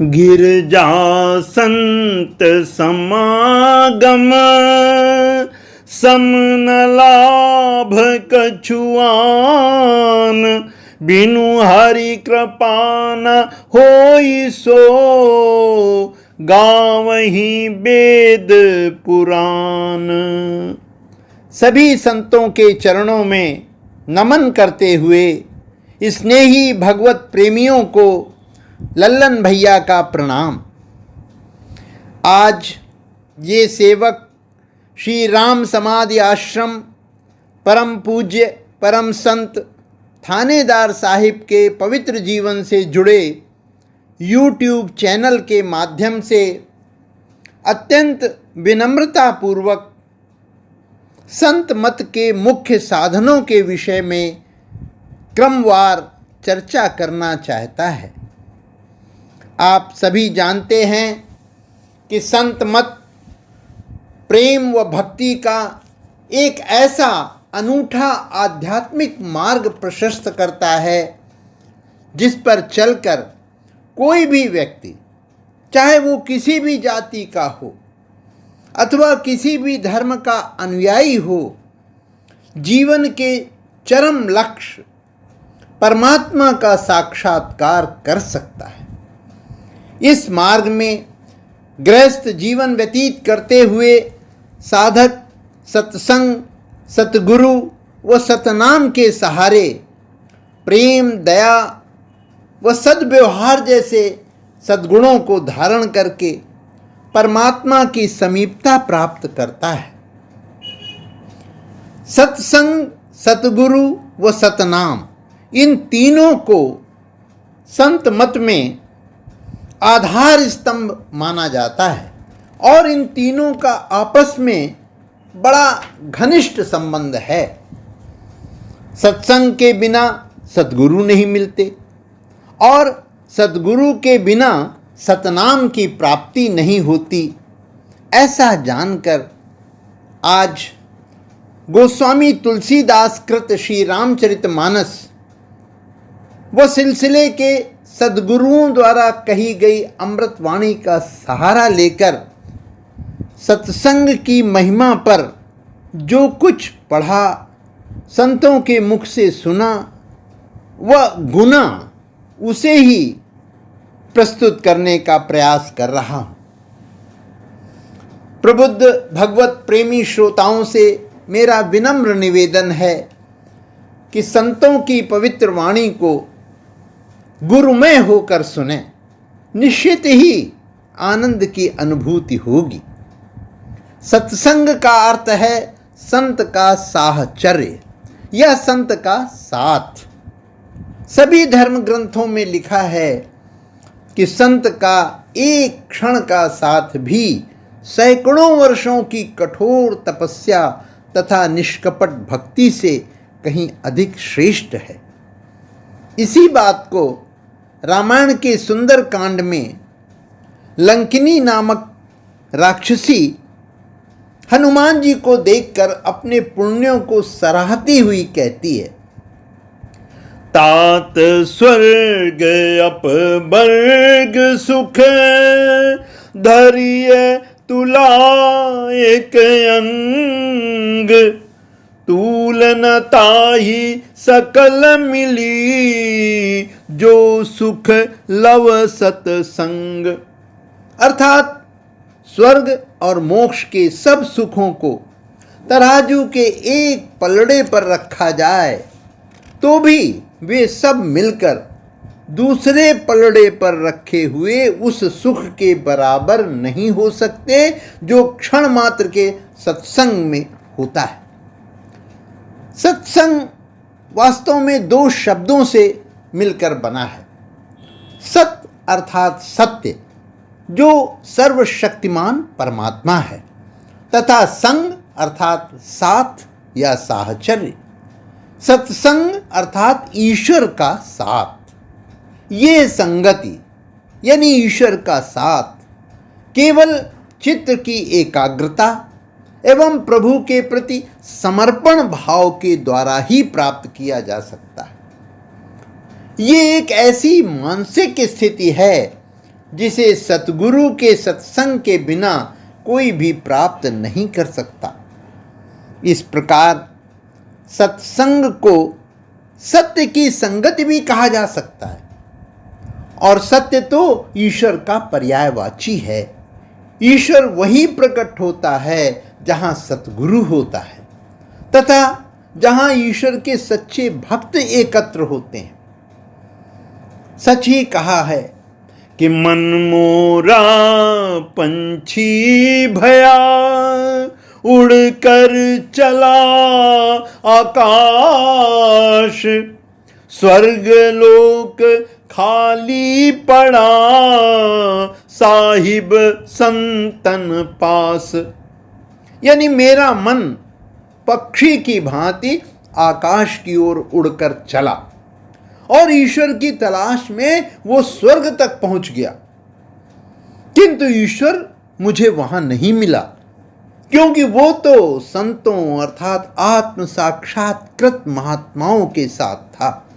गिरजा संत समागम, समन लाभ कछुआन, बिनु हरि कृपा न होई सो, गावहीं वेद पुराण। सभी संतों के चरणों में नमन करते हुए स्नेही भगवत प्रेमियों को लल्लन भैया का प्रणाम। आज ये सेवक श्री राम समाधि आश्रम परम पूज्य परम संत थानेदार साहिब के पवित्र जीवन से जुड़े यूट्यूब चैनल के माध्यम से अत्यंत विनम्रतापूर्वक संत मत के मुख्य साधनों के विषय में क्रमवार चर्चा करना चाहता है। आप सभी जानते हैं कि संत मत प्रेम व भक्ति का एक ऐसा अनूठा आध्यात्मिक मार्ग प्रशस्त करता है जिस पर चलकर कोई भी व्यक्ति, चाहे वो किसी भी जाति का हो अथवा किसी भी धर्म का अनुयायी हो, जीवन के चरम लक्ष्य परमात्मा का साक्षात्कार कर सकता है। इस मार्ग में गृहस्थ जीवन व्यतीत करते हुए साधक सत्संग, सतगुरु व सतनाम के सहारे प्रेम, दया व सद्व्यवहार जैसे सद्गुणों को धारण करके परमात्मा की समीपता प्राप्त करता है। सत्संग, सतगुरु व सतनाम, इन तीनों को संत मत में आधार स्तंभ माना जाता है और इन तीनों का आपस में बड़ा घनिष्ठ संबंध है। सत्संग के बिना सद्गुरु नहीं मिलते और सद्गुरु के बिना सतनाम की प्राप्ति नहीं होती। ऐसा जानकर आज गोस्वामी तुलसीदास कृत श्री रामचरितमानस व सिलसिले के सद्गुरुओं द्वारा कही गई अमृतवाणी का सहारा लेकर सत्संग की महिमा पर जो कुछ पढ़ा, संतों के मुख से सुना व गुना, उसे ही प्रस्तुत करने का प्रयास कर रहा हूँ। प्रबुद्ध भगवत प्रेमी श्रोताओं से मेरा विनम्र निवेदन है कि संतों की पवित्र वाणी को गुरुमय होकर सुने, निश्चित ही आनंद की अनुभूति होगी। सत्संग का अर्थ है संत का साहचर्य या संत का साथ। सभी धर्म ग्रंथों में लिखा है कि संत का एक क्षण का साथ भी सैकड़ों वर्षों की कठोर तपस्या तथा निष्कपट भक्ति से कहीं अधिक श्रेष्ठ है। इसी बात को रामायण के सुंदर कांड में लंकिनी नामक राक्षसी हनुमान जी को देखकर अपने पुण्यों को सराहती हुई कहती है, तात स्वर्ग अपवर्ग सुख, धरिय तुला एक अंग, तूल न ताहि सकल मिली, जो सुख लव सतसंग। अर्थात स्वर्ग और मोक्ष के सब सुखों को तराजू के एक पलड़े पर रखा जाए तो भी वे सब मिलकर दूसरे पलड़े पर रखे हुए उस सुख के बराबर नहीं हो सकते जो क्षण मात्र के सत्संग में होता है। सत्संग वास्तव में दो शब्दों से मिलकर बना है। सत अर्थात सत्य, जो सर्वशक्तिमान परमात्मा है, तथा संग अर्थात साथ या साहचर्य। सत्संग अर्थात ईश्वर का साथ। ये संगति यानी ईश्वर का साथ केवल चित्त की एकाग्रता एवं प्रभु के प्रति समर्पण भाव के द्वारा ही प्राप्त किया जा सकता है। ये एक ऐसी मानसिक स्थिति है जिसे सतगुरु के सत्संग के बिना कोई भी प्राप्त नहीं कर सकता। इस प्रकार सत्संग को सत्य की संगति भी कहा जा सकता है, और सत्य तो ईश्वर का पर्यायवाची है। ईश्वर वही प्रकट होता है जहाँ सतगुरु होता है तथा जहाँ ईश्वर के सच्चे भक्त एकत्र होते हैं। सच ही कहा है कि मन मोरा पंछी भया, उड़कर चला आकाश, स्वर्ग लोक खाली पड़ा, साहिब संतन पास। यानी मेरा मन पक्षी की भांति आकाश की ओर उड़कर चला और ईश्वर की तलाश में वो स्वर्ग तक पहुंच गया, किंतु ईश्वर मुझे वहां नहीं मिला, क्योंकि वो तो संतों अर्थात आत्म साक्षात्कृत महात्माओं के साथ था।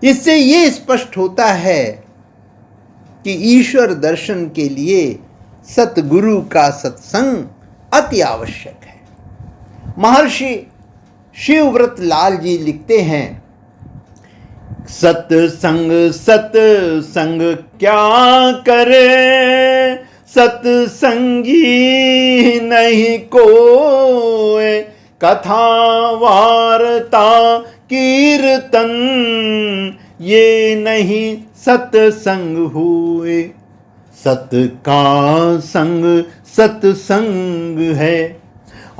इससे ये स्पष्ट होता है कि ईश्वर दर्शन के लिए सतगुरु का सत्संग अति आवश्यक है। महर्षि शिवव्रत लाल जी लिखते हैं, सत्संग सत्संग क्या करे, सत्संगी नहीं कोय, कथा वार्ता कीर्तन ये नहीं सत्संग हुए। सत का संग सत्संग है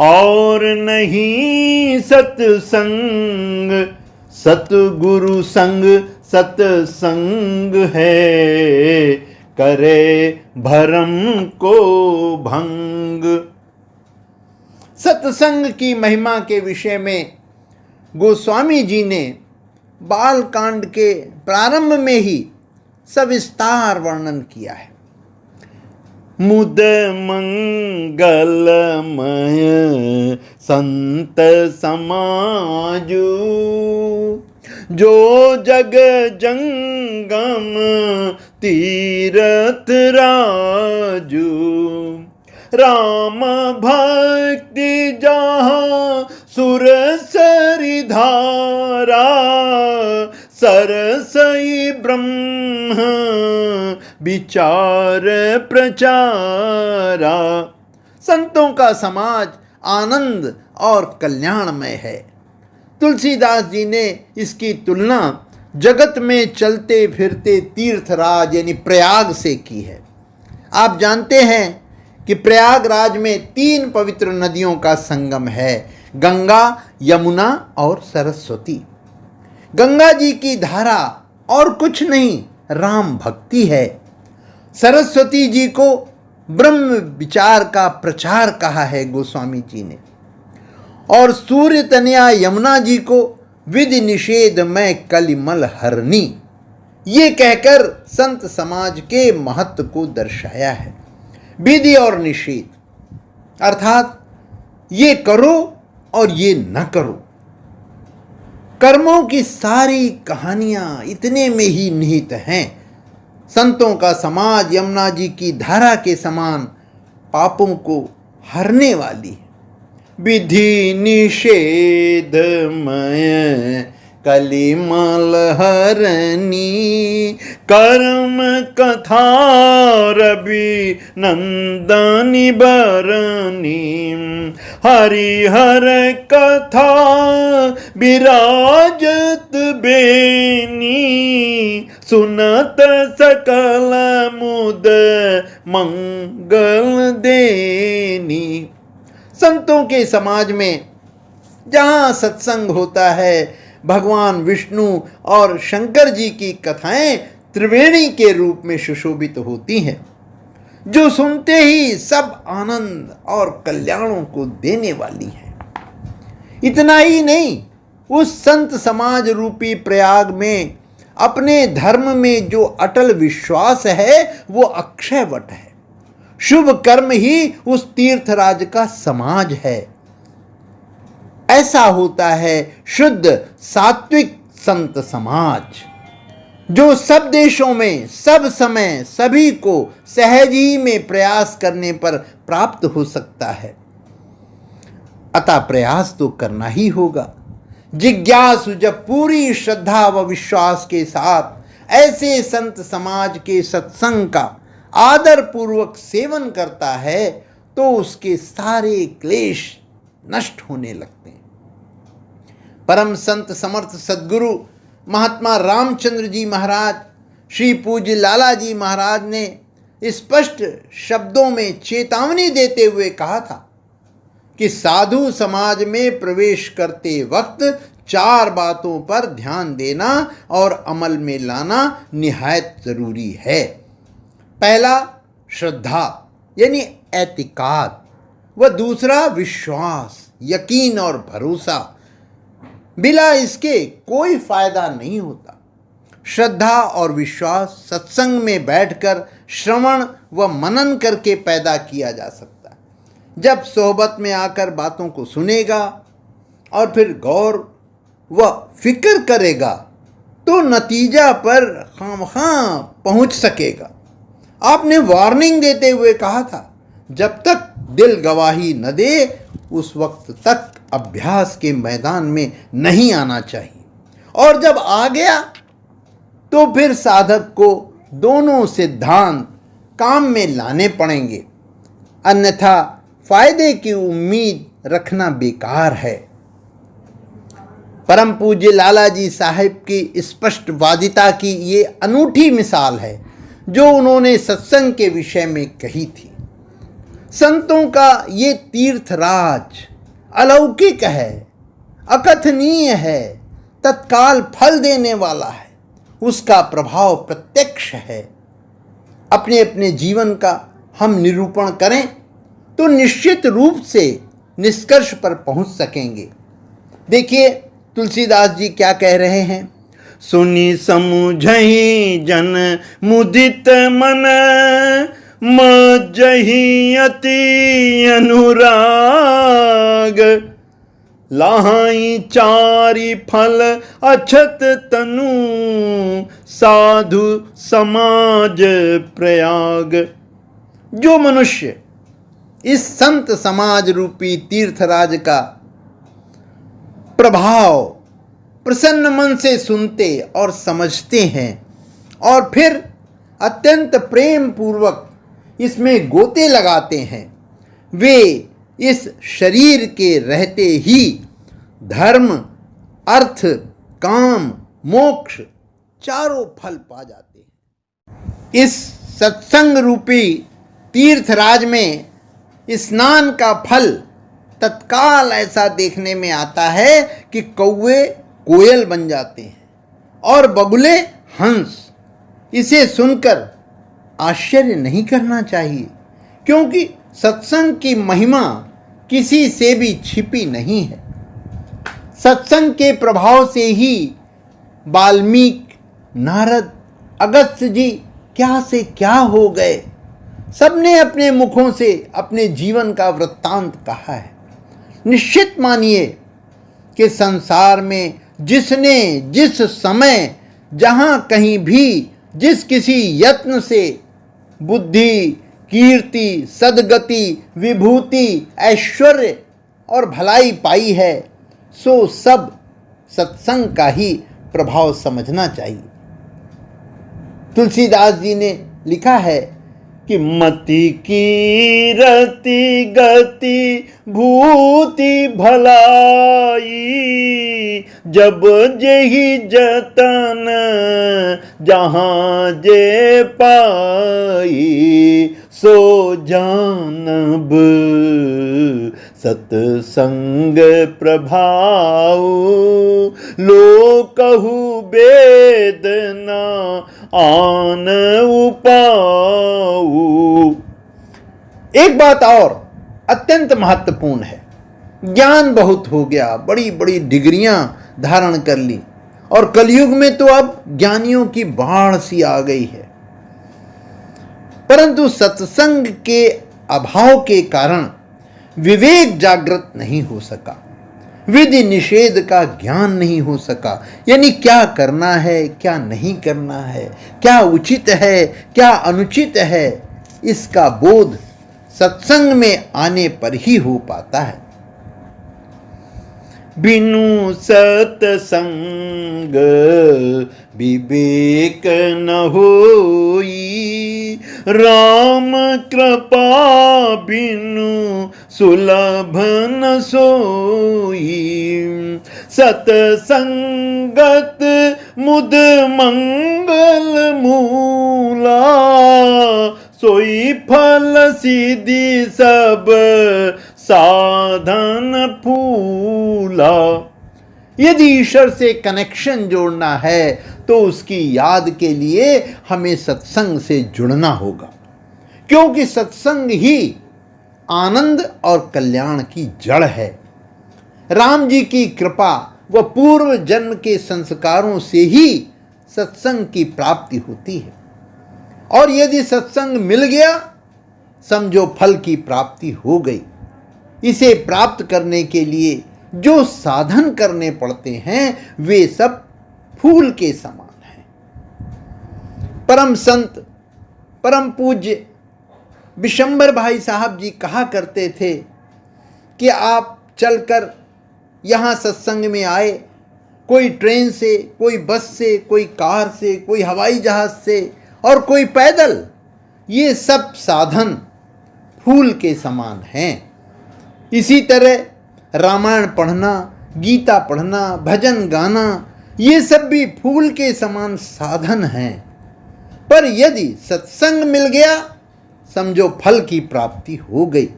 और नहीं सत्संग, सतगुरु संग सत्संग है, करे भरम को भंग। सत्संग की महिमा के विषय में गोस्वामी जी ने बालकांड के प्रारंभ में ही सविस्तार वर्णन किया है। मुद मंगलमय संत समाजू, जो जग जंगम तीरथ राजू, राम भक्ति जहाँ सुर सरिधारा, सरसई ब्रह्म विचार प्रचारा। संतों का समाज आनंद और कल्याणमय है। तुलसीदास जी ने इसकी तुलना जगत में चलते फिरते तीर्थराज यानी प्रयाग से की है। आप जानते हैं कि प्रयागराज में 3 पवित्र नदियों का संगम है, गंगा, यमुना और सरस्वती। गंगा जी की धारा और कुछ नहीं, राम भक्ति है। सरस्वती जी को ब्रह्म विचार का प्रचार कहा है गोस्वामी जी ने, और सूर्य तनया यमुना जी को विधि निषेध में कलिमल हरनी, ये कहकर संत समाज के महत्व को दर्शाया है। विधि और निषेध अर्थात ये करो और ये न करो। कर्मों की सारी कहानियां इतने में ही निहित हैं। संतों का समाज यमुना जी की धारा के समान पापों को हरने वाली है। विधि निषेधमय कलिमल हरनी, कर्म कथा रवि नंदनी बरनी, हरिहर कथा विराजत बेनी, सुनत सकल मुद मंगल देनी। संतों के समाज में जहाँ सत्संग होता है, भगवान विष्णु और शंकर जी की कथाएं त्रिवेणी के रूप में सुशोभित होती हैं, जो सुनते ही सब आनंद और कल्याणों को देने वाली हैं। इतना ही नहीं, उस संत समाज रूपी प्रयाग में अपने धर्म में जो अटल विश्वास है वो अक्षयवट है। शुभ कर्म ही उस तीर्थराज का समाज है। ऐसा होता है शुद्ध सात्विक संत समाज। जो सब देशों में सब समय सभी को सहज ही में प्रयास करने पर प्राप्त हो सकता है। अतः प्रयास तो करना ही होगा। जिज्ञासु जब पूरी श्रद्धा व विश्वास के साथ ऐसे संत समाज के सत्संग का आदर पूर्वक सेवन करता है तो उसके सारे क्लेश नष्ट होने लगते हैं। परम संत समर्थ सद्गुरु महात्मा रामचंद्र जी महाराज, श्री पूज्य लाला जी महाराज ने स्पष्ट शब्दों में चेतावनी देते हुए कहा था कि साधु समाज में प्रवेश करते वक्त 4 बातों पर ध्यान देना और अमल में लाना निहायत जरूरी है। पहला श्रद्धा यानी एतिकाद, व दूसरा विश्वास, यकीन और भरोसा। बिना इसके कोई फायदा नहीं होता। श्रद्धा और विश्वास सत्संग में बैठकर श्रवण व मनन करके पैदा किया जा सकता है। जब सोहबत में आकर बातों को सुनेगा और फिर गौर व फिक्र करेगा तो नतीजा पर खामखां पहुंच सकेगा। आपने वार्निंग देते हुए कहा था, जब तक दिल गवाही न दे उस वक्त तक अभ्यास के मैदान में नहीं आना चाहिए, और जब आ गया तो फिर साधक को दोनों सिद्धांत काम में लाने पड़ेंगे, अन्यथा फायदे की उम्मीद रखना बेकार है। परम पूज्य लाला जी साहिब की स्पष्टवादिता की ये अनूठी मिसाल है जो उन्होंने सत्संग के विषय में कही थी। संतों का ये तीर्थराज अलौकिक है, अकथनीय है, तत्काल फल देने वाला है, उसका प्रभाव प्रत्यक्ष है। अपने अपने जीवन का हम निरूपण करें तो निश्चित रूप से निष्कर्ष पर पहुंच सकेंगे। देखिए तुलसीदास जी क्या कह रहे हैं। सुनी समुझहि जन मुदित मन, मज्जहि अति अनुराग, लाहि चारि फल अछत तनु, साधु समाज प्रयाग। जो मनुष्य इस संत समाज रूपी तीर्थराज का प्रभाव प्रसन्न मन से सुनते और समझते हैं और फिर अत्यंत प्रेम पूर्वक इसमें गोते लगाते हैं, वे इस शरीर के रहते ही धर्म, अर्थ, काम, मोक्ष चारों फल पा जाते हैं। इस सत्संग रूपी तीर्थराज में स्नान का फल तत्काल ऐसा देखने में आता है कि कौवे कोयल बन जाते हैं और बगुले हंस। इसे सुनकर आश्चर्य नहीं करना चाहिए, क्योंकि सत्संग की महिमा किसी से भी छिपी नहीं है। सत्संग के प्रभाव से ही वाल्मीकि, नारद, अगस्त्य जी क्या से क्या हो गए। सबने अपने मुखों से अपने जीवन का वृत्तांत कहा है। निश्चित मानिए कि संसार में जिसने जिस समय जहाँ कहीं भी जिस किसी यत्न से बुद्धि, कीर्ति, सद्गति, विभूति, ऐश्वर्य और भलाई पाई है, सो सब सत्संग का ही प्रभाव समझना चाहिए। तुलसीदास जी ने लिखा है कि मति की रति गति भूति भलाई, जब जेहि जतन जहाँ जे पाई, सो जानब सत्संग प्रभाव, लोकहु वेदना आन उपाऊ। एक बात और अत्यंत महत्वपूर्ण है। ज्ञान बहुत हो गया, बड़ी बड़ी डिग्रियां धारण कर ली, और कलयुग में तो अब ज्ञानियों की बाढ़ सी आ गई है, परंतु सत्संग के अभाव के कारण विवेक जागृत नहीं हो सका। विधि निषेध का ज्ञान नहीं हो सका, यानी क्या करना है, क्या नहीं करना है, क्या उचित है, क्या अनुचित है, इसका बोध सत्संग में आने पर ही हो पाता है। बिनु सत्संग विवेक न होई, राम कृपा बिनु सुलभ न सोई। सत्संगत मुद मंगल मूला, सोई फल सिद्धि सब साधन फूला। यदि ईश्वर से कनेक्शन जोड़ना है तो उसकी याद के लिए हमें सत्संग से जुड़ना होगा, क्योंकि सत्संग ही आनंद और कल्याण की जड़ है। राम जी की कृपा व पूर्व जन्म के संस्कारों से ही सत्संग की प्राप्ति होती है, और यदि सत्संग मिल गया समझो फल की प्राप्ति हो गई। इसे प्राप्त करने के लिए जो साधन करने पड़ते हैं वे सब फूल के समान हैं। परम संत परम पूज्य विशंबर भाई साहब जी कहा करते थे कि आप चलकर यहाँ सत्संग में आए, कोई ट्रेन से, कोई बस से, कोई कार से, कोई हवाई जहाज से और कोई पैदल, ये सब साधन फूल के समान हैं। इसी तरह रामायण पढ़ना, गीता पढ़ना, भजन गाना, ये सब भी फूल के समान साधन हैं। पर यदि सत्संग मिल गया समझो फल की प्राप्ति हो गई।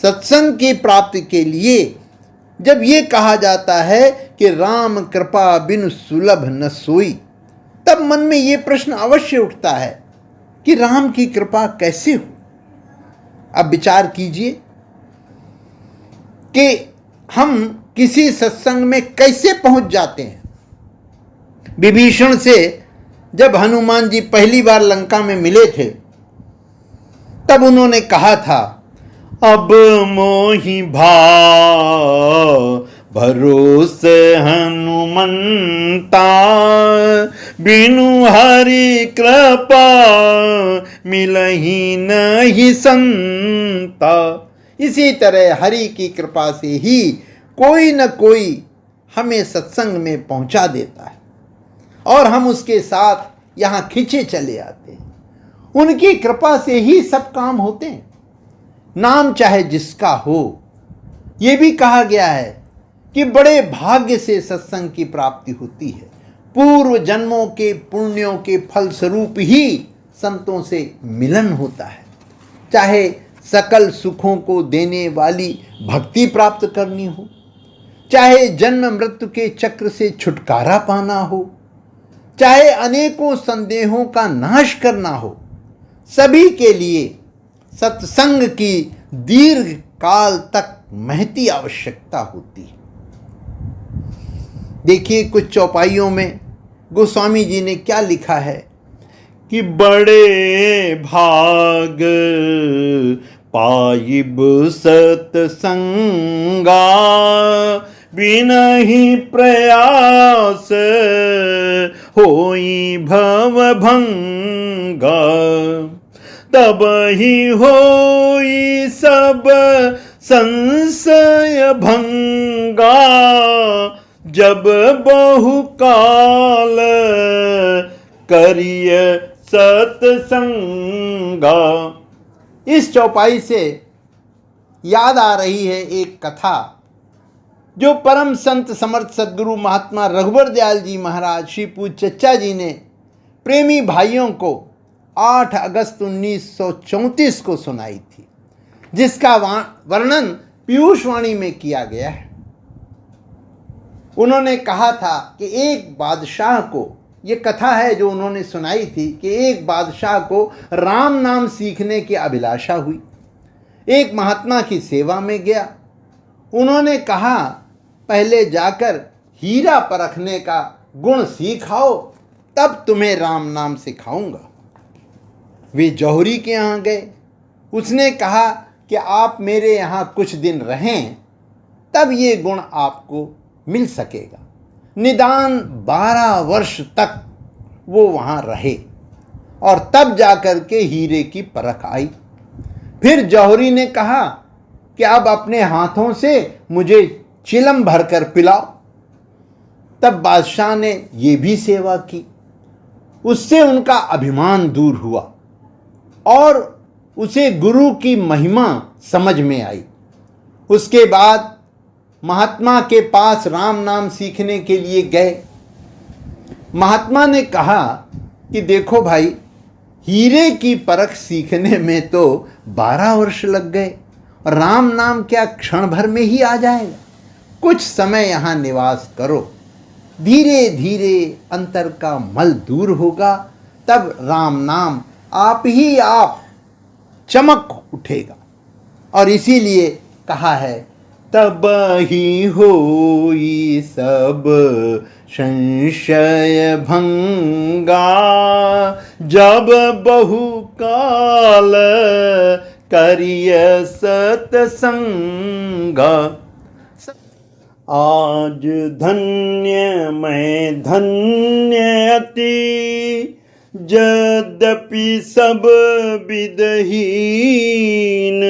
सत्संग की प्राप्ति के लिए जब ये कहा जाता है कि राम कृपा बिनु सुलभ न सोई, तब मन में ये प्रश्न अवश्य उठता है कि राम की कृपा कैसे हो। अब विचार कीजिए कि हम किसी सत्संग में कैसे पहुंच जाते हैं। विभीषण से जब हनुमान जी पहली बार लंका में मिले थे तब उन्होंने कहा था, अब मोहि भाव भरोसे हनुमंता, बिनु हरि कृपा मिलहि नहीं संता। इसी तरह हरि की कृपा से ही कोई न कोई हमें सत्संग में पहुंचा देता है और हम उसके साथ यहाँ खींचे चले आते हैं। उनकी कृपा से ही सब काम होते हैं, नाम चाहे जिसका हो। ये भी कहा गया है कि बड़े भाग्य से सत्संग की प्राप्ति होती है। पूर्व जन्मों के पुण्यों के फल स्वरूप ही संतों से मिलन होता है। चाहे सकल सुखों को देने वाली भक्ति प्राप्त करनी हो, चाहे जन्म मृत्यु के चक्र से छुटकारा पाना हो, चाहे अनेकों संदेहों का नाश करना हो, सभी के लिए सत्संग की दीर्घ काल तक महती आवश्यकता होती है। देखिए कुछ चौपाइयों में गोस्वामी जी ने क्या लिखा है कि बड़े भाग पाइब सत्संगा, बिनहि प्रयास होई भव भंगा। तब ही होई सब संशय भंगा, जब बहुकाल करिय सत्संगा। इस चौपाई से याद आ रही है एक कथा जो परम संत समर्थ सद्गुरु महात्मा रघुवर दयाल जी महाराज श्री पूज्य चच्चा जी ने प्रेमी भाइयों को 8 अगस्त 1934 को सुनाई थी, जिसका वर्णन पीयूष वाणी में किया गया है। उन्होंने कहा था कि एक बादशाह को, ये कथा है जो उन्होंने सुनाई थी कि एक बादशाह को राम नाम सीखने की अभिलाषा हुई। एक महात्मा की सेवा में गया। उन्होंने कहा पहले जाकर हीरा परखने का गुण सीखाओ, तब तुम्हें राम नाम सिखाऊंगा। वे जौहरी के यहाँ गए। उसने कहा कि आप मेरे यहाँ कुछ दिन रहें तब ये गुण आपको मिल सकेगा। निदान 12 वर्ष तक वो वहाँ रहे और तब जाकर के हीरे की परख आई। फिर जौहरी ने कहा कि अब अपने हाथों से मुझे चिलम भरकर पिलाओ। तब बादशाह ने ये भी सेवा की। उससे उनका अभिमान दूर हुआ और उसे गुरु की महिमा समझ में आई। उसके बाद महात्मा के पास राम नाम सीखने के लिए गए। महात्मा ने कहा कि देखो भाई, हीरे की परख सीखने में तो 12 वर्ष लग गए और राम नाम क्या क्षण भर में ही आ जाएगा। कुछ समय यहाँ निवास करो, धीरे धीरे अंतर का मल दूर होगा, तब राम नाम आप ही आप चमक उठेगा। और इसीलिए कहा है, तब ही होई सब संशय भंगा, जब बहुकाल करिय सतसंगा। आज धन्य मैं धन्य अति, यद्यपि सब विदहीन,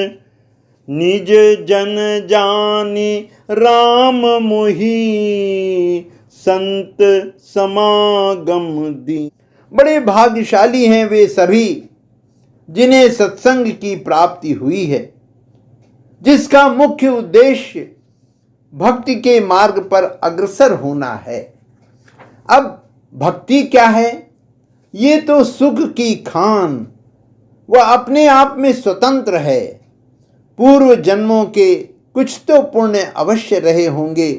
निज जन जानी राम मोही, संत समागम दी। बड़े भाग्यशाली हैं वे सभी जिन्हें सत्संग की प्राप्ति हुई है, जिसका मुख्य उद्देश्य भक्ति के मार्ग पर अग्रसर होना है। अब भक्ति क्या है? ये तो सुख की खान, वह अपने आप में स्वतंत्र है। पूर्व जन्मों के कुछ तो पुण्य अवश्य रहे होंगे,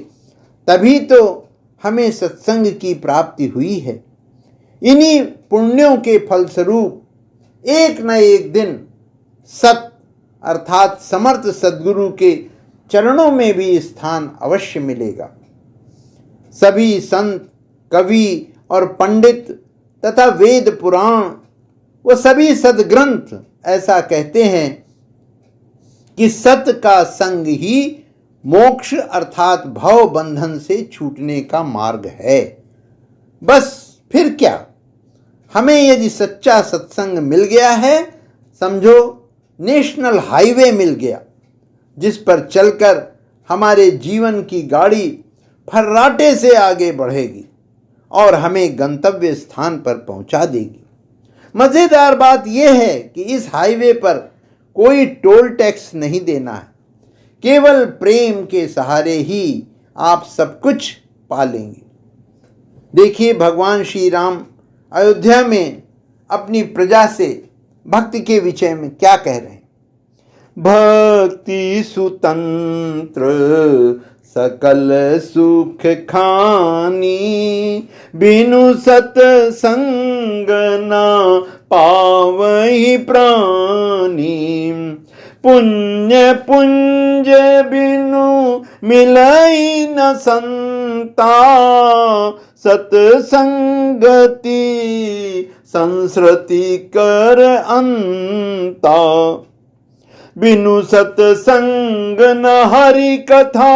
तभी तो हमें सत्संग की प्राप्ति हुई है। इन्हीं पुण्यों के फलस्वरूप एक न एक दिन सत अर्थात समर्थ सद्गुरु के चरणों में भी स्थान अवश्य मिलेगा। सभी संत, कवि और पंडित तथा वेद पुराण व सभी सद्ग्रंथ ऐसा कहते हैं कि सत का संग ही मोक्ष अर्थात भव बंधन से छूटने का मार्ग है। बस फिर क्या, हमें यदि सच्चा सत्संग मिल गया है, समझो नेशनल हाईवे मिल गया, जिस पर चलकर हमारे जीवन की गाड़ी फर्राटे से आगे बढ़ेगी और हमें गंतव्य स्थान पर पहुंचा देगी। मजेदार बात यह है कि इस हाईवे पर कोई टोल टैक्स नहीं देना है। केवल प्रेम के सहारे ही आप सब कुछ पा लेंगे। देखिए, भगवान श्री राम अयोध्या में अपनी प्रजा से भक्ति के विषय में क्या कह रहे हैं। भक्ति सुतंत्र सकल सुख खानी, बिनु सत्संग ना पावहि प्राणी। पुण्य पुंज बिनु मिलई न संता, सत्संगति संस्कृति कर अंता। बिनु सत्संग न हरि कथा,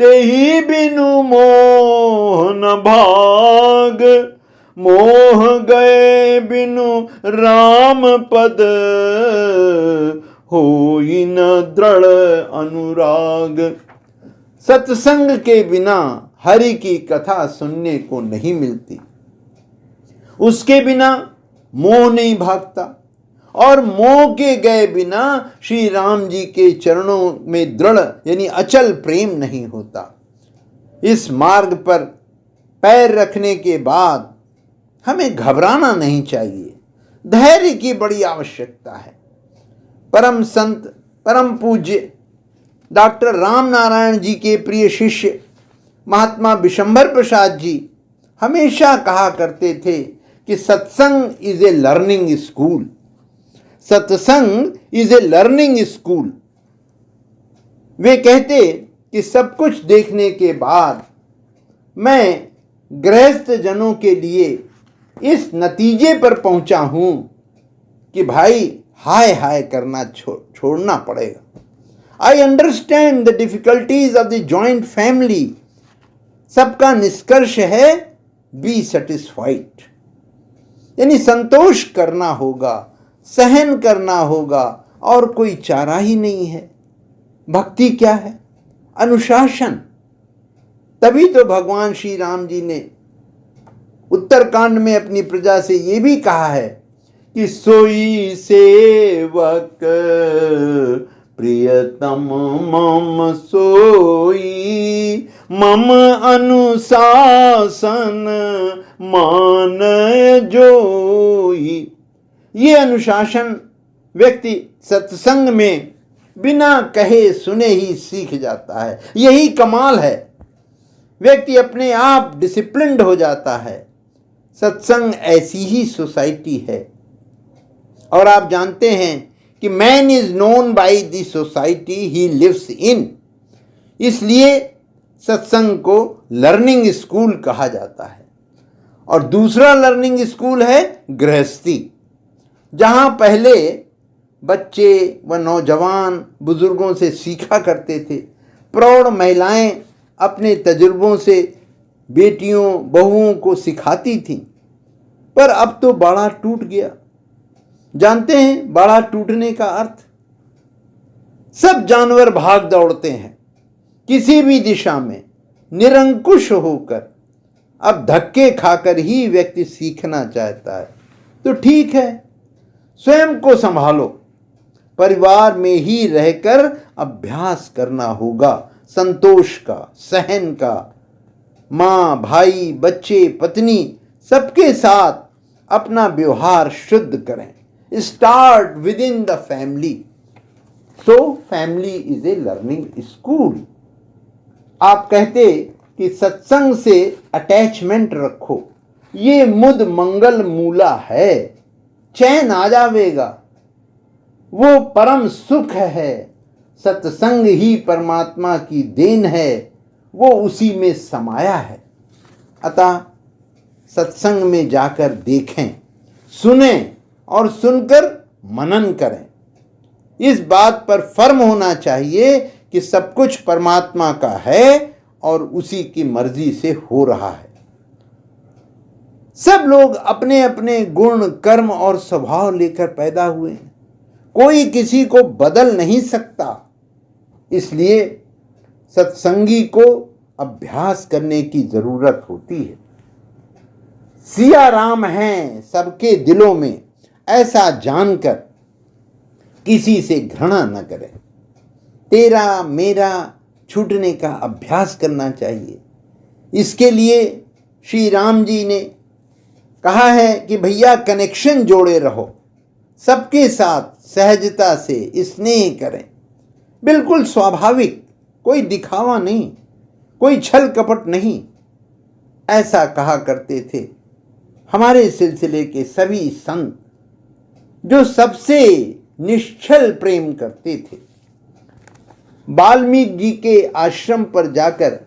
तेहि बिनु मोह न भाग। मोह गए बिनु राम पद, होई न दृढ़ अनुराग। सत्संग के बिना हरि की कथा सुनने को नहीं मिलती, उसके बिना मोह नहीं भागता और मोह के गए बिना श्री राम जी के चरणों में दृढ़ यानी अचल प्रेम नहीं होता। इस मार्ग पर पैर रखने के बाद हमें घबराना नहीं चाहिए, धैर्य की बड़ी आवश्यकता है। परम संत परम पूज्य डॉक्टर राम नारायण जी के प्रिय शिष्य महात्मा विशंबर प्रसाद जी हमेशा कहा करते थे कि सत्संग इज ए लर्निंग स्कूल। सत्संग इज ए लर्निंग स्कूल। वे कहते कि सब कुछ देखने के बाद मैं गृहस्थ जनों के लिए इस नतीजे पर पहुंचा हूं कि भाई हाय हाय करना छोड़ना पड़ेगा। I understand the difficulties of the joint family. सबका निष्कर्ष है बी सेटिस्फाइड, यानी संतोष करना होगा, सहन करना होगा, और कोई चारा ही नहीं है। भक्ति क्या है? अनुशासन। तभी तो भगवान श्री राम जी ने उत्तरकांड में अपनी प्रजा से ये भी कहा है कि सोई सेवक प्रियतम मम सोई, मम अनुशासन मान जोई। ये अनुशासन व्यक्ति सत्संग में बिना कहे सुने ही सीख जाता है। यही कमाल है, व्यक्ति अपने आप डिसिप्लिन्ड हो जाता है। सत्संग ऐसी ही सोसाइटी है। और आप जानते हैं कि man is known by the society he lives in, इसलिए सत्संग को लर्निंग स्कूल कहा जाता है। और दूसरा लर्निंग स्कूल है गृहस्थी, जहां पहले बच्चे व नौजवान बुजुर्गों से सीखा करते थे। प्रौढ़ महिलाएं अपने तजुर्बों से बेटियों बहुओं को सिखाती थीं। पर अब तो बाड़ा टूट गया। जानते हैं बाड़ा टूटने का अर्थ? सब जानवर भाग दौड़ते हैं किसी भी दिशा में, निरंकुश होकर। अब धक्के खाकर ही व्यक्ति सीखना चाहता है। तो ठीक है, स्वयं को संभालो, परिवार में ही रहकर अभ्यास करना होगा संतोष का, सहन का। माँ, भाई, बच्चे, पत्नी सबके साथ अपना व्यवहार शुद्ध करें। Start with in the family. So family is a learning school. आप कहते कि सत्संग से अटैचमेंट रखो, ये मुद मंगल मूला है, चैन आ जावेगा। वो परम सुख है, सत्संग ही परमात्मा की देन है, वो उसी में समाया है। अतः सत्संग में जाकर देखें, सुनें और सुनकर मनन करें। इस बात पर फर्म होना चाहिए कि सब कुछ परमात्मा का है और उसी की मर्जी से हो रहा है। सब लोग अपने अपने गुण, कर्म और स्वभाव लेकर पैदा हुए हैं। कोई किसी को बदल नहीं सकता। इसलिए सत्संगी को अभ्यास करने की जरूरत होती है। सिया राम हैं सबके दिलों में, ऐसा जानकर किसी से घृणा न करें। तेरा मेरा छूटने का अभ्यास करना चाहिए। इसके लिए श्री राम जी ने कहा है कि भैया कनेक्शन जोड़े रहो, सबके साथ सहजता से स्नेह करें, बिल्कुल स्वाभाविक, कोई दिखावा नहीं, कोई छल कपट नहीं। ऐसा कहा करते थे हमारे सिलसिले के सभी संत, जो सबसे निश्चल प्रेम करते थे। वाल्मीकि जी के आश्रम पर जाकर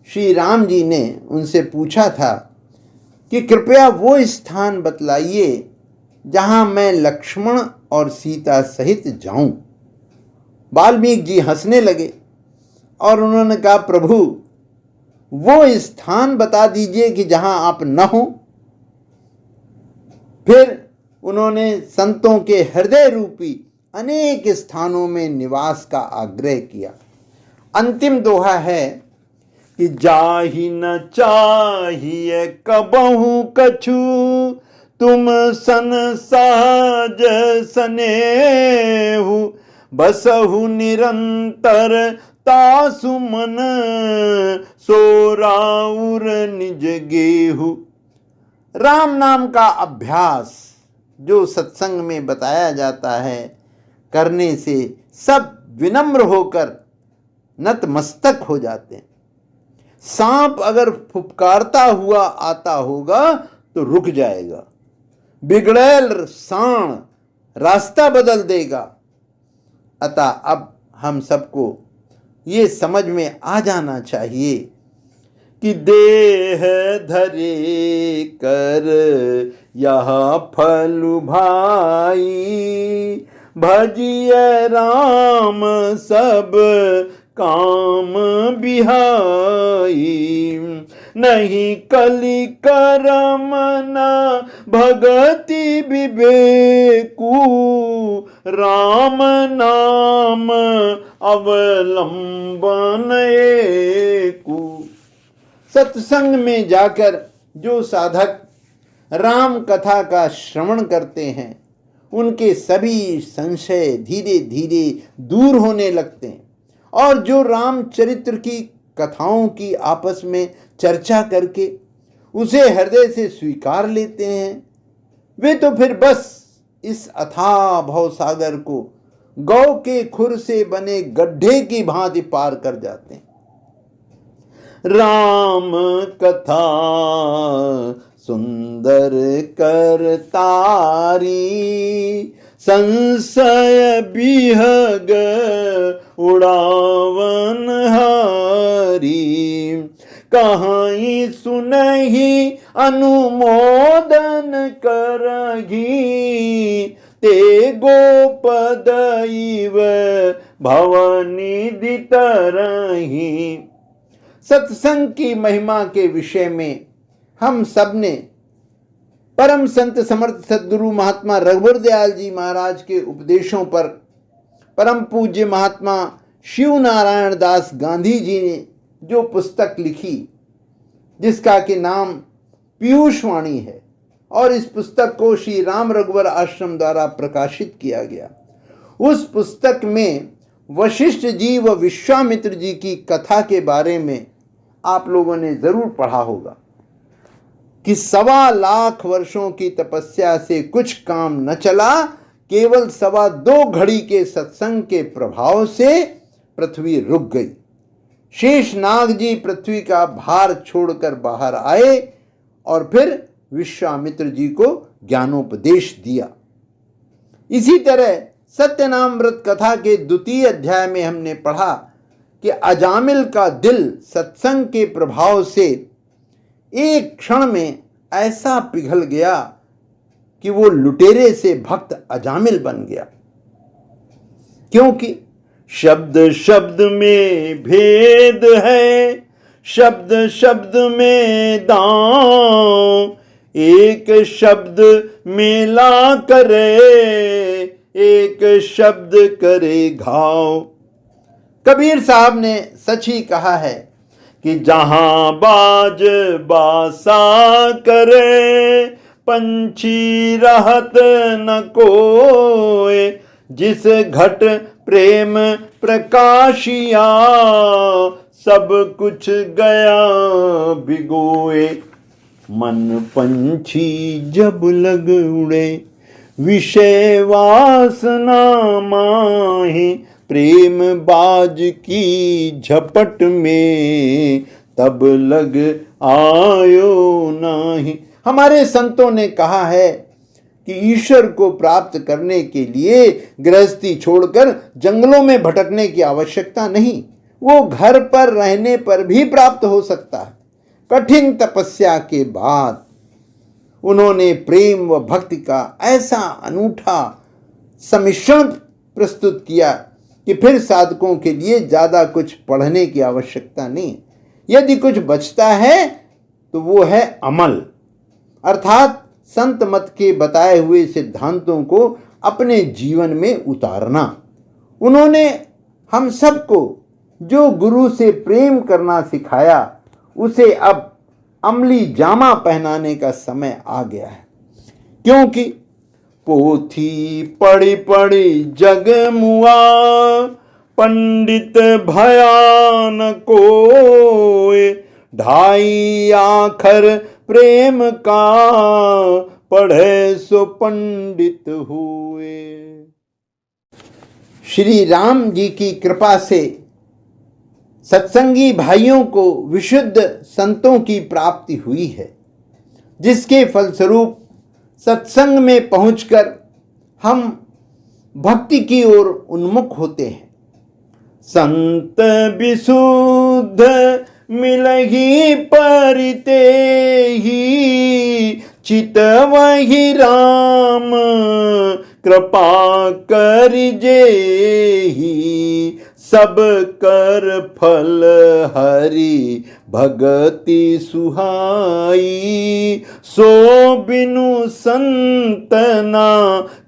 श्री राम जी ने उनसे पूछा था कि कृपया वो स्थान बतलाइए जहां मैं लक्ष्मण और सीता सहित जाऊं। वाल्मीकि जी हंसने लगे और उन्होंने कहा, प्रभु वो स्थान बता दीजिए कि जहां आप न हो। फिर उन्होंने संतों के हृदय रूपी अनेक स्थानों में निवास का आग्रह किया। अंतिम दोहा है कि जाहि न चाहिए कबहू कछु, तुम सन सहज सनेहु, बसहु निरंतर तासु मन, सोराउर निज गेहु। राम नाम का अभ्यास जो सत्संग में बताया जाता है, करने से सब विनम्र होकर नतमस्तक हो जाते हैं। सांप अगर फुफकारता हुआ आता होगा तो रुक जाएगा, बिगड़ैल सांड रास्ता बदल देगा। अतः अब हम सबको ये समझ में आ जाना चाहिए कि देह धरे कर यह फल भाई, भजिए राम सब काम बिहाई। नहीं कलि करम न भगति विवेकु, राम नाम अवलंबन एकु। सत्संग में जाकर जो साधक राम कथा का श्रवण करते हैं, उनके सभी संशय धीरे धीरे दूर होने लगते हैं, और जो रामचरित्र की कथाओं की आपस में चर्चा करके उसे हृदय से स्वीकार लेते हैं, वे तो फिर बस इस अथाह भवसागर को गौ के खुर से बने गड्ढे की भांति पार कर जाते हैं। राम कथा सुंदर करतारी, संशय बिहग उड़ावन हारी। कहीं सुनहि अनुमोदन करही, ते गोपदैव भवनिधि तरही। सत्संग की महिमा के विषय में हम सब ने परम संत समर्थ सद्गुरु महात्मा रघुवर दयाल जी महाराज के उपदेशों पर परम पूज्य महात्मा शिव नारायण दास गांधी जी ने जो पुस्तक लिखी, जिसका कि नाम पीयूषवाणी है, और इस पुस्तक को श्री राम रघुवर आश्रम द्वारा प्रकाशित किया गया। उस पुस्तक में वशिष्ठ जी व विश्वामित्र जी की कथा के बारे में आप लोगों ने जरूर पढ़ा होगा कि 1.25 लाख वर्षों की तपस्या से कुछ काम न चला, केवल 2.25 घड़ी के सत्संग के प्रभाव से पृथ्वी रुक गई। शेषनाग जी पृथ्वी का भार छोड़कर बाहर आए और फिर विश्वामित्र जी को ज्ञानोपदेश दिया। इसी तरह सत्यनामृत कथा के 2 अध्याय में हमने पढ़ा कि अजामिल का दिल सत्संग के प्रभाव से एक क्षण में ऐसा पिघल गया कि वो लुटेरे से भक्त अजामिल बन गया, क्योंकि शब्द शब्द में भेद है, शब्द शब्द में दांव, एक शब्द मेला करे, एक शब्द करे घाव। कबीर साहब ने सच ही कहा है कि जहां बाज बासा करे, पंछी रहत न कोय, जिस घट प्रेम प्रकाशिया, सब कुछ गया भिगोए। मन पंछी जब लग उड़े, विषय वासना माही, प्रेम बाज की झपट में, तब लग आयो नाही। हमारे संतों ने कहा है कि ईश्वर को प्राप्त करने के लिए गृहस्थी छोड़कर जंगलों में भटकने की आवश्यकता नहीं, वो घर पर रहने पर भी प्राप्त हो सकता है। कठिन तपस्या के बाद उन्होंने प्रेम व भक्ति का ऐसा अनूठा सम्मिश्रण प्रस्तुत किया कि फिर साधकों के लिए ज़्यादा कुछ पढ़ने की आवश्यकता नहीं। यदि कुछ बचता है तो वो है अमल, अर्थात संत मत के बताए हुए सिद्धांतों को अपने जीवन में उतारना। उन्होंने हम सबको जो गुरु से प्रेम करना सिखाया, उसे अब अमली जामा पहनाने का समय आ गया है, क्योंकि पोथी पढ़ी पढ़ी जग मुआ, पंडित भयान कोय, 2.5 आखर प्रेम का, पढ़े सो पंडित हुए। श्री राम जी की कृपा से सत्संगी भाइयों को विशुद्ध संतों की प्राप्ति हुई है, जिसके फलस्वरूप सत्संग में पहुंचकर हम भक्ति की ओर उन्मुख होते हैं। संत विशुद्ध मिलही परिते ही, चित वही राम कृपा करिजे ही, सब कर फल हरि भगति सुहाई। सो बिनु संतना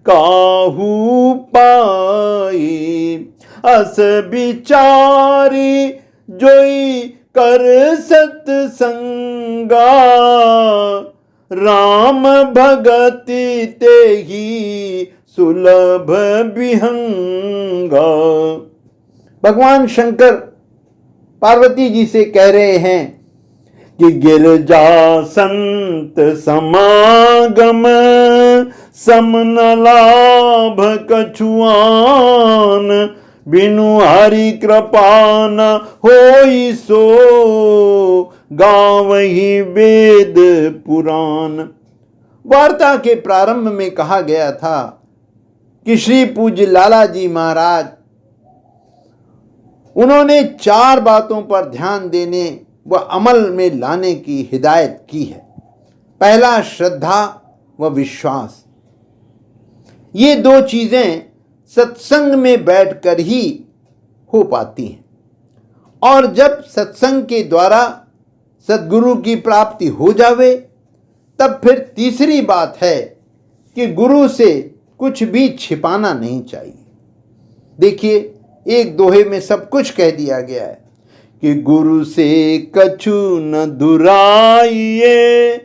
काहू पाई, अस विचारी जोई कर सत्संगा। राम भगति तेहि सुलभ विहंगा। भगवान शंकर पार्वती जी से कह रहे हैं कि गिरजा संत समागम, समन लाभ कछुआन। बिनु हरि कृपा न होई सो, गावहि वेद पुराण। वार्ता के प्रारंभ में कहा गया था कि श्री पूज्य लाला जी महाराज, उन्होंने 4 बातों पर ध्यान देने व अमल में लाने की हिदायत की है। पहला, श्रद्धा व विश्वास। ये 2 चीजें सत्संग में बैठकर ही हो पाती हैं, और जब सत्संग के द्वारा सद्गुरु की प्राप्ति हो जावे, तब फिर तीसरी बात है कि गुरु से कुछ भी छिपाना नहीं चाहिए। देखिए, एक दोहे में सब कुछ कह दिया गया है कि गुरु से कछु न दुराइए,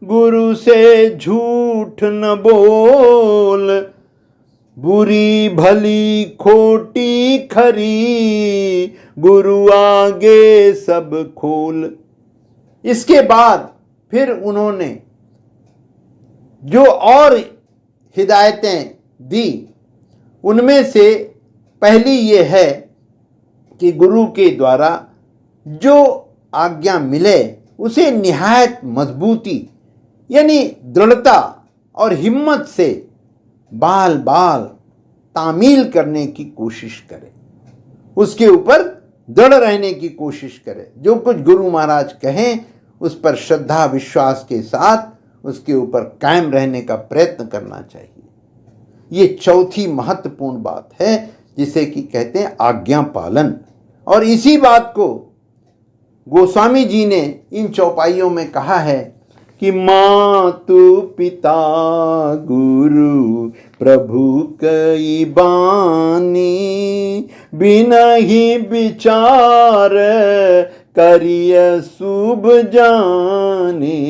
गुरु से झूठ न बोल। बुरी भली खोटी खरी, गुरु आगे सब खोल। इसके बाद फिर उन्होंने जो और हिदायतें दी, उनमें से पहली ये है कि गुरु के द्वारा जो आज्ञा मिले उसे निहायत मजबूती यानी दृढ़ता और हिम्मत से बाल बाल तामील करने की कोशिश करे, उसके ऊपर दृढ़ रहने की कोशिश करे। जो कुछ गुरु महाराज कहें उस पर श्रद्धा विश्वास के साथ उसके ऊपर कायम रहने का प्रयत्न करना चाहिए। ये चौथी महत्वपूर्ण बात है जिसे कि कहते हैं आज्ञा पालन। और इसी बात को गोस्वामी जी ने इन चौपाइयों में कहा है कि मातु पिता गुरु प्रभु कई बानी, बिनहि विचार करिय शुभ जानी।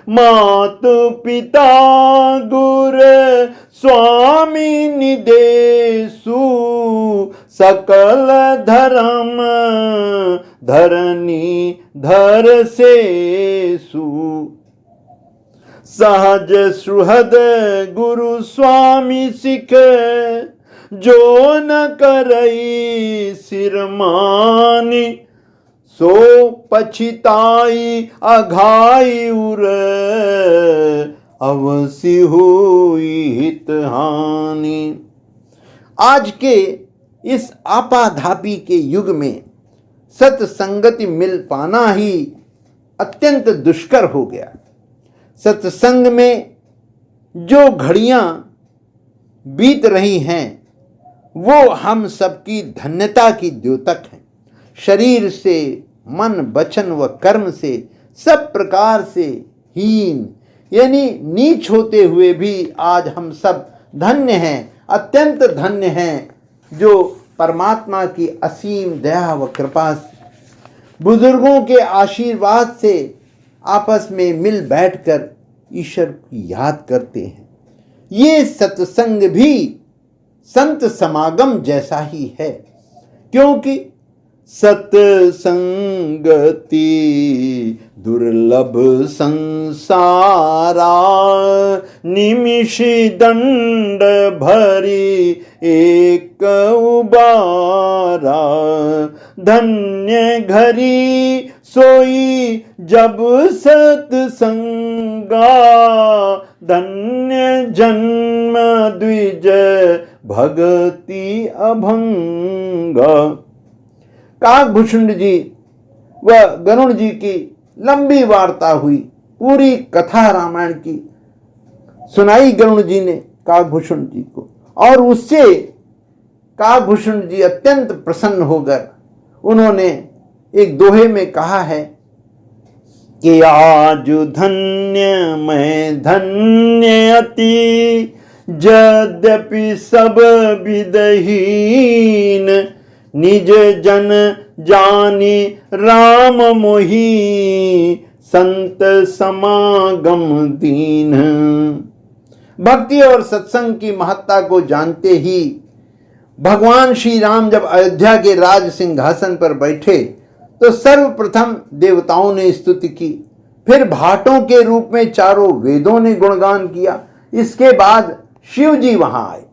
मातु पिता गुरु स्वामी निदेशु, सकल धर्म धरनी धर सेसु। सहज सुहद गुरु स्वामी सिख, जो न करई सिरमानी। सो पछिताई अघाई उर, अवसि हुई हित हानि। आज के इस आपाधापी के युग में सत्संगति मिल पाना ही अत्यंत दुष्कर हो गया। सत्संग में जो घड़ियां बीत रही हैं वो हम सबकी धन्यता की द्योतक हैं। शरीर से, मन, वचन व कर्म से सब प्रकार से हीन यानी नीच होते हुए भी आज हम सब धन्य हैं, अत्यंत धन्य हैं, जो परमात्मा की असीम दया व कृपा से, बुजुर्गों के आशीर्वाद से आपस में मिल बैठकर ईश्वर की याद करते हैं। ये सत्संग भी संत समागम जैसा ही है, क्योंकि सत्संगति दुर्लभ संसारा, निमिष दंड भरी एक उबारा। धन्य घरी सोई जब सत्संगा, धन्य जन्म द्विज भगति अभंगा। काकभूषुंड जी व गरुड़ जी की लंबी वार्ता हुई, पूरी कथा रामायण की सुनाई गरुड़ जी ने, काकभूषण जी को, और उससे काकभूषण जी अत्यंत प्रसन्न होकर उन्होंने एक दोहे में कहा है कि आज धन्य मैं धन्य अति, यद्यपि सब विदहीन, निज जन जानी राम मोही, संत समागम दीन। भक्ति और सत्संग की महत्ता को जानते ही भगवान श्री राम जब अयोध्या के राज सिंहासन पर बैठे तो सर्वप्रथम देवताओं ने स्तुति की, फिर भाटों के रूप में चारों वेदों ने गुणगान किया। इसके बाद शिव जी वहां आए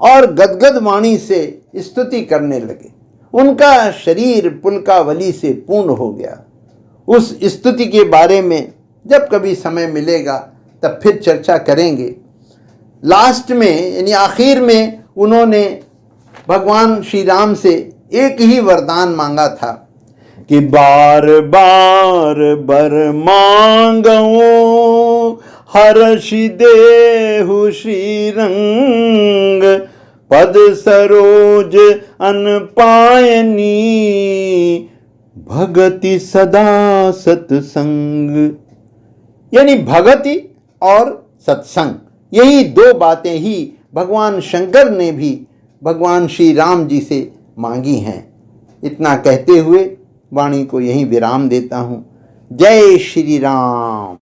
और गदगद वाणी से स्तुति करने लगे। उनका शरीर पुलकावली से पूर्ण हो गया। उस स्तुति के बारे में जब कभी समय मिलेगा तब फिर चर्चा करेंगे। लास्ट में यानी आखिर में उन्होंने भगवान श्री राम से एक ही वरदान मांगा था कि बार बार बर मांगो, हर्षि देहु श्री रंग, पद सरोज अन पायनी, भगति सदा सत्संग। यानी भगति और सत्संग, यही दो बातें ही भगवान शंकर ने भी भगवान श्री राम जी से मांगी हैं। इतना कहते हुए वाणी को यहीं विराम देता हूँ। जय श्री राम।